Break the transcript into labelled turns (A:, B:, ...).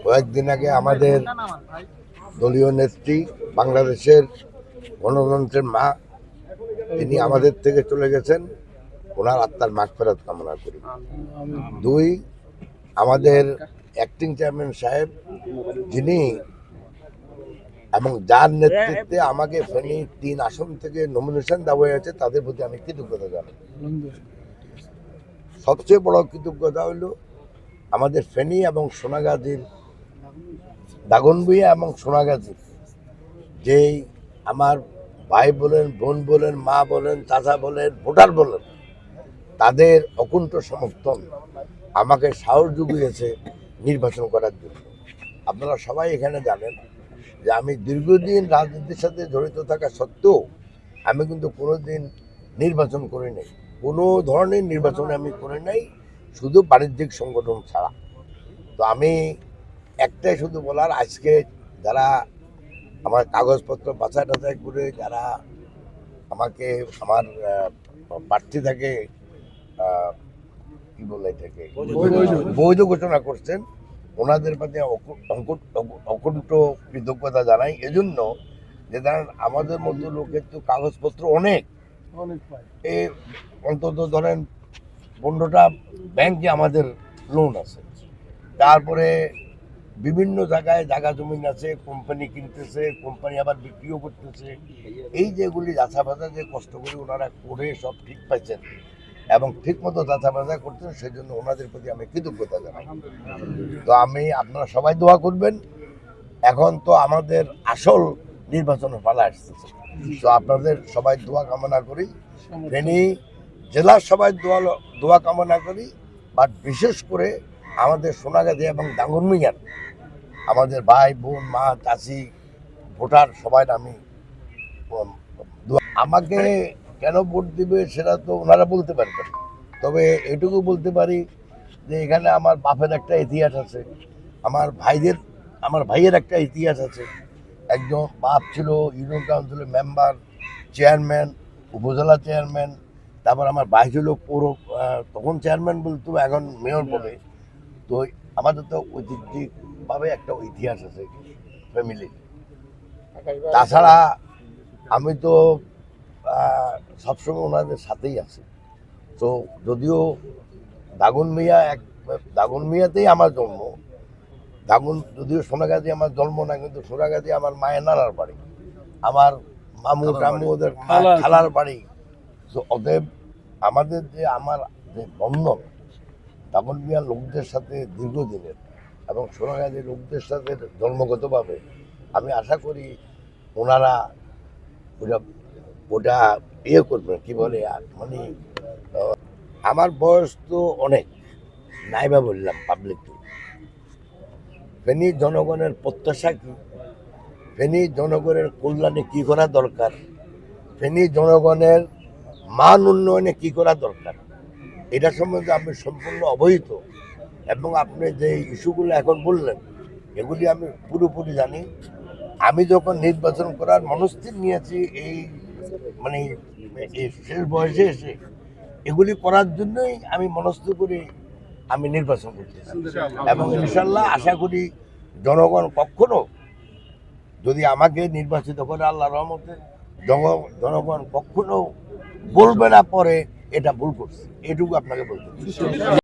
A: কয়েকদিন আগে আমাদের দলীয় নেত্রী, বাংলাদেশের গণতন্ত্রের মা, তিনি আমাদের থেকে চলে গেছেন। ওনার আত্মার মাগফিরাত কামনা করি। দুই, আমাদের অ্যাক্টিং চেয়ারম্যান সাহেব, যিনি এবং যার নেতৃত্বে আমাকে ফেনী 3 আসন থেকে নমিনেশন দেওয়া হয়েছে, তাদের প্রতি আমি কৃতজ্ঞতা জানাই। সবচেয়ে বড় কৃতজ্ঞতা হইল আমাদের ফেনী এবং সোনাগাজীর, দাগনভূঞা এবং সোনাগাজীর যেই আমার ভাই বলেন, বোন বলেন, মা বলেন, চাচা বলেন, ভোটার বলেন, তাদের অকুণ্ঠ সমর্থন আমাকে সাহস জুগিয়েছে নির্বাচন করার জন্য। আপনারা সবাই এখানে জানেন যে আমি দীর্ঘদিন রাজনীতির সাথে জড়িত থাকা সত্ত্বেও আমি কিন্তু কোনোদিন নির্বাচন করি নাই, কোনো ধরনের নির্বাচনে আমি করি নাই, শুধু বাণিজ্যিক সংগঠন ছাড়া। তো আমি একটাই শুধু বলার, আজকে যারা আমার কাগজপত্র বাছাই টাছাই করে যারা আমাকে আমার প্রার্থী থেকে কি বলে এটাকে বৈধ ঘোষণা করছেন, ওনাদের প্রতি অকুণ্ঠ কৃতজ্ঞতা জানাই। এজন্য যে ধরেন আমাদের মতো লোকের তো কাগজপত্র অনেক, অন্তত ধরেন 15টা ব্যাংকে আমাদের লোন আছে, তারপরে বিভিন্ন জায়গায় জায়গা জমিন আছে, কোম্পানি কিনতেছে, কোম্পানি আবার বিক্রিও করতেছে। এই যেগুলি যাচা বাজা যে কষ্ট করে ওনারা করে সব ঠিক পাইছেন এবং ঠিক মতো যাচা বাজা করছেন, সেই জন্য ওনাদের প্রতি আমি কৃতজ্ঞতা জানাই। তো আমি, আপনারা সবাই দোয়া করবেন। এখন তো আমাদের আসল নির্বাচনের পালা আসতেছে, তো আপনাদের সবাই দোয়া কামনা করি, ফেনী জেলার সবাই দোয়া কামনা করি, বাট বিশেষ করে আমাদের সোনাগাজী এবং দাগনভূঞার আমাদের ভাই বোন, মা, চাচি, ভোটার সবাই আমি আমাকে কেন ভোট দিবে সেটা তো ওনারা বলতে পারবেন, তবে এটুকু বলতে পারি যে এখানে আমার বাপের একটা ইতিহাস আছে, আমার ভাইয়ের একটা ইতিহাস আছে। একজন বাপ ছিল ইউনিয়ন কাউন্সিলের মেম্বার, চেয়ারম্যান, উপজেলা চেয়ারম্যান, তারপর আমার ভাই ছিল পৌর, তখন চেয়ারম্যান বলতো, এখন মেয়র বলে। তো আমাদের তো ঐতিহ্যিকভাবে একটা ইতিহাস আছে ফ্যামিলির। তাছাড়া আমি তো সবসময় ওনাদের সাথেই আছি। তো যদিও দাগনভূঞাতেই আমার জন্ম, যদিও সোনাগাজী আমার জন্ম না, কিন্তু সোনাগাজী আমার মায়ের নানার বাড়ি, আমার মামু টামু ওদের খালার বাড়ি। তো অতএব আমাদের আমার যে বন্ধন দাগনভূঞার লোকদের সাথে দীর্ঘদিনের এবং সোনাগাজীর লোকদের সাথে জন্মগতভাবে, আমি আশা করি ওনারা ওটা করবেন, কি বলে মানে আমার বয়স তো অনেক নাইবা বললাম পাবলিকলি। ফেনী জনগণের প্রত্যাশা কি, ফেনী জনগণের কল্যাণে কি করা দরকার, ফেনী জনগণের মান উন্নয়নে কি করা দরকার, এটা সম্বন্ধে আমি সম্পূর্ণ অবহিত। এবং আপনি যে ইস্যুগুলো এখন বললেন, এগুলি আমি পুরোপুরি জানি। আমি যখন নির্বাচন করার মনস্থির নিয়েছি, এই মানে এই শেষ বয়সে এসে এগুলি করার জন্যই আমি মনস্থ করি আমি নির্বাচন করতেছি। এবং ইনশাল্লাহ আশা করি জনগণ কখনো, যদি আমাকে নির্বাচিত করে আল্লাহর রহমতে, জনগণ কখনো বলবে না পরে এটা ভুল করছে, এটুকু আপনাকে বলতে